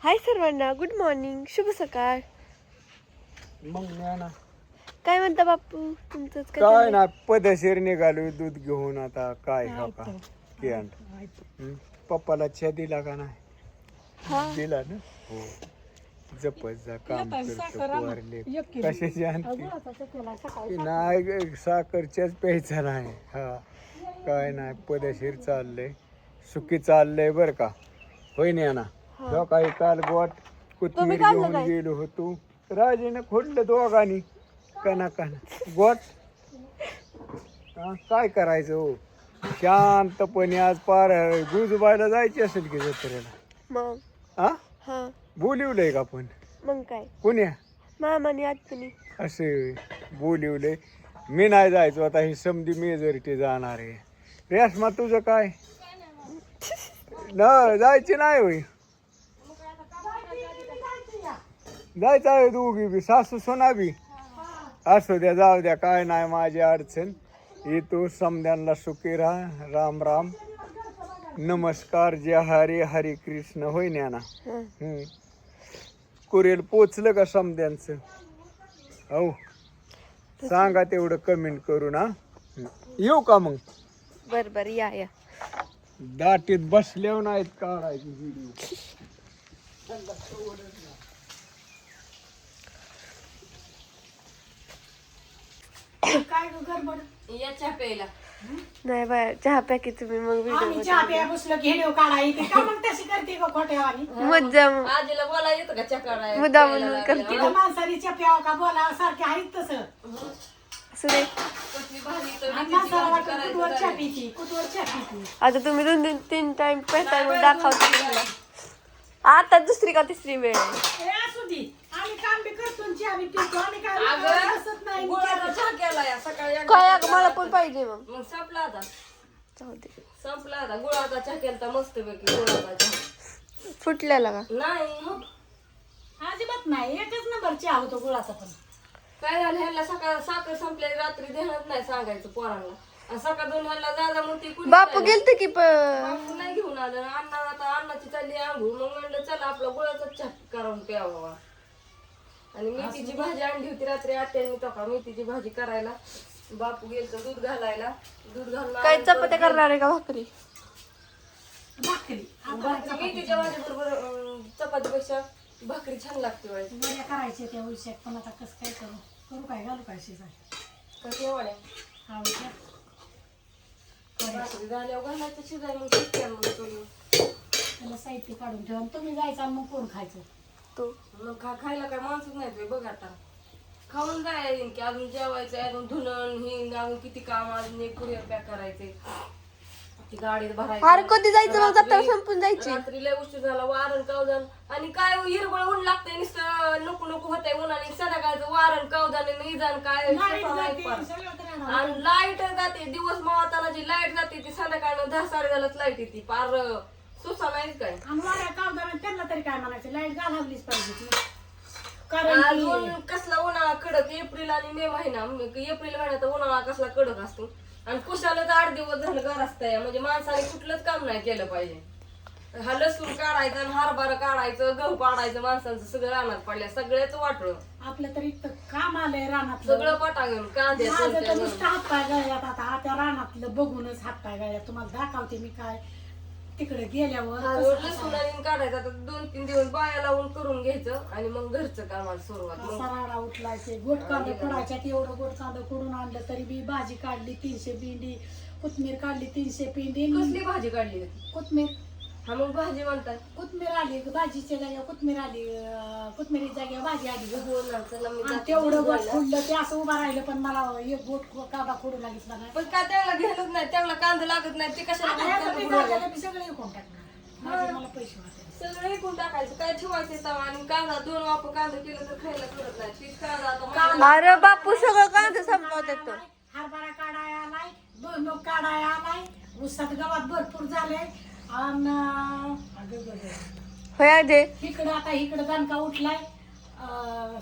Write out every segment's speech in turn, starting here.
हाय सर्वांना, good morning, शुभ सकाळ. मग ना काय म्हणता बापू तुमचं काय ना पदशीर निघालो दूध घेऊन. आता काय का पप्पाला चहा दिला का नाही? दिला ना. हो, जपत जा, काम करतो. कशाची आणखी नाही, साखरच्याच प्यायचा नाही. हा काय नाही, पदशीर चाललंय, सुखी चाललंय बर का. होय ना ना. काही काल गोट कोथमीर घेऊन गेलो होतो, राजेने खोडलं दोघांनी कना गोट. काय करायचं हो, शांतपणे आज पार गुजबायला जायची असेल की जत्रेला. हा बोलिवलंय का पण? मग काय पुण्या मामाने आत्यानी असे बोलिवलंय. मी नाही जायचो, आता ही समधी मेजॉरिटी जाणार आहे. रेशमा तुझं काय? न जायची नाही होय? जायचं आहे दोघी बी, सासू सोना बी. असू द्या, जाऊ द्या, काय नाही माझी अडचण. येतो समद्यांना सुखी राहा. राम राम, नमस्कार, जय हरे हरे कृष्ण. होय ना. कुरेल पोचलं का समद्यांचं? हो, सांगा तेवढं कमेंट करू ना. येऊ का मग? बर या. दाटीत बसल्यावर नाहीत काढायची व्हिडिओ. काय गडबड या चहा प्यायला नाही बाय, चहा प्या की तुम्ही, मग आम्ही चहा प्या बसलो की व्हिडिओ काढायचे का? मग तशी करते का खोट्यावानी? मुद्दाम आजीला बोला येतं का चहा काढायला? मुद्दाम म्हणून करते. तिथं माणसाने चहा प्यावं का बोलावं सारखे आहेत तसं. सुरे कसली भाजी तर आणि माणसाला वाटतं कुठवर चहा पिती, कुठवर चहा पिती. आता तुम्ही 2-3 टाइम पेताय मग दाखवते. आता दुसरी का तिसरी वेळ आहे. ए, असू दे, आम्ही काम बी करतो आणि चहा बी पितो. आम्ही काय अगं, बसत नाही. गुळाचा चहा केला या सकाळी एकदा काय चहा मला केला. पण पाहिजे मग. मग संपला आता. जाऊ दे. संपला आता. गुळाचा चहा केलता मस्त पैकी गुळाचा चहा. फुटलेला का? नाही मग अजिबात नाही, एकच नंबर चहा होतो गुळाचा. पण काय झालं, ह्याला सकाळ साखर संपल्या रात्री ध्यानात नाही सांगायचं पोरांना. आणि सकाळ दोन ह्याला जा मग ती कुणी बापू गेलते की बापू नाही घेऊन आलं. अण्णा आता अन्नाची चालली आंघोळ. मग म्हणलं चला आपला गुळाचा चहा करून प्यावा. आणि मेथीची भाजी आणली होती रात्री आत्याने टोका मेथीची भाजी करायला. बापू गेलतो दूध घालायला. दूध घालून काय चपात्या करणार आहे का भाकरी? भाकरी मेथीच्या भाजी बरोबर चपातीपेक्षा भाकरी छान लागते. बऱ्या करायचे त्या उलशात, पण आता कसं काय करू काय घालू काय शिजाय? कशी वाड्या भाकरी झाल्यावर घालायचं शिजाय. मग शिजते मग तुम्ही त्याला साहित्य काढून ठेवा. तुम्ही जायचं आणि मग कोण खायचं? तू मग खायला काय माणसच नाही बघ. आता खाऊन जाय की अजून जेवायचं, अजून धुणं ही अजून किती काम, अजून एक कुरिअर पॅक करायचे, ती गाडीत भरायचं. अरे कधी जायचं मग? जाता संपून जायची. रात्री लय उशीर झाला, वारण कावदान आणि काय हिरबळ ऊन लागतंय नुसतं नको नको होतंय उन्हाने. संध्याकाळचं वारण कावदान निजान काय आणि लाईट जाते. दिवस मावताना जी लाईट जाते ती संध्याकाळनं 10-10:30 लाईट येते. पार सुसा नाही काय. आणि वाऱ्या कावदारात त्यांना तरी काय म्हणायचं, लाईट घालावलीच पाहिजे. कारण अजून कसला उन्हाळा कडक, एप्रिल आणि मे महिना. एप्रिल महिन्यात उन्हाळा कसला कडक असतो. आणि कुशाला 8 दिवस झालं घर असतंय. म्हणजे माणसाने कुठलंच काम नाही केलं पाहिजे. हा लसूण काढायचं आणि हरभरा काढायचं, गहू काढायचं, माणसांचं सगळं रानात पडल्या, सगळ्याच वाटलं. आपलं तरी इतकं काम आलंय रानात. सगळं पटांगण कांद्या माझं तर नुसतं हातपाय गळ्यात. आता त्या रानातलं बघूनच हातपाय गळ्यात. तुम्हाला दाखवते मी काय तिकडे गेल्यावर लसूण आणि काढायचं. आता 2-3 दिवस बाया लावून करून घ्यायचं आणि मग घरचं कामाला सुरुवात. सराडा उठलायचे. गोट कांदा फोडायच्या. एवढं गोट कांदा फोडून आणलं तरी बी भाजी काढली 300 पिंडी, कोथमीर काढली 300 पिंडी. कसली भाजी काढली कोथमीर? हा मग भाजी म्हणतात. कोथमीर आली, भाजीच्या जाग्यावर कोथमीर आली, कोथमिरी जाग्यावर भाजी आली. मी तेवढं गोट फोडलं ते असं उभं राहिलं. पण मला एक गोट कांदा फोडू लागितला नाही. पण काय त्याला घ्यायलाच नाही, त्याला कांदा लागत नाही. ते कशाला सगळे विकून टाकणार. मला पैसे वाटले सगळं विकून टाकायचं. काय ठेवायचं तवा आणि कांदा 2 वाप कांदा केलं तर खायला करत नाही. तीच कांदा आता अरे बापू सगळं कांदा संपवत येतो. हरभरा काढाय आलाय, 2 लोक काढाय आलाय, उसात गवत भरपूर झाले. आणि होय दे इकडं आता इकडं दणका उठलाय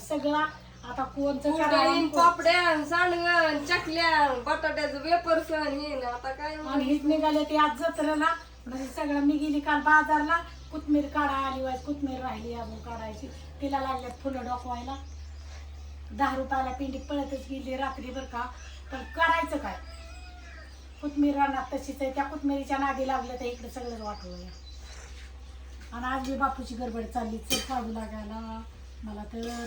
सगळा. आता कोणचं उडदाईन, पापड्या, सांडगं, चकल्या, बटाट्याचं वेपर्स हे आता काय. आणि हेच निघाले ते आज जत्रेला. म्हणजे सगळं मी गेली काल बाजारला. कोथमीर काढा आली वाज कोथमीर राहिली अजून काढायची. तिला लागल्यात फुलं डोकवायला. 10 रुपयाला पिंडी पळतच गेली रात्री बरं का. पण करायचं काय, कोथमीर रानात तशीच आहे. त्या कोथमिरीच्या नादी लागलं तर इकडे सगळंच वाटवं. आणि आज मी बापूची गडबड चालली, चल काढू लागायला. मला तर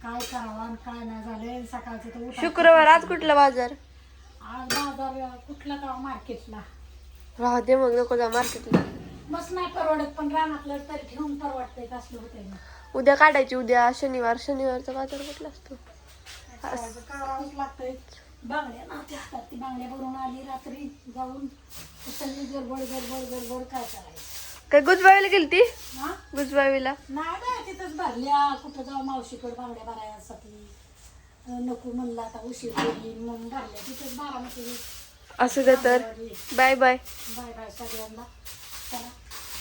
काय करावं आणि काय नाही झालंय. सकाळचं तर उठा. शुक्रवार आज कुठला बाजार? आज बाजार कुठला का मार्केटला. राहते मग नको जा मार्केटला. मस्त नाही परवडत, पण रानातलं तरी ठेवून परवडतंय. असलं होतंय ना. उद्या काढायची. उद्या शनिवारचा बाजार कुठला असतो? करावंच लागतंय. बांगड्या नव्हत्या हातात, ती बांगड्या भरून आली रात्री जाऊन. सगळी गडबड गडबड गडबड काय करायचं. काय गुजबावीला गेलती? हा गुजबावीला नाही बाय, तिथंच भरल्या. कुठं जाऊ मावशीकडे बांगड्या भरायसाठी. नको म्हणलं आता उशीर होईल म्हणून भरल्या तिथंच 12 असू दे तर. Bye bye. बाय बाय सगळ्यांना. चला.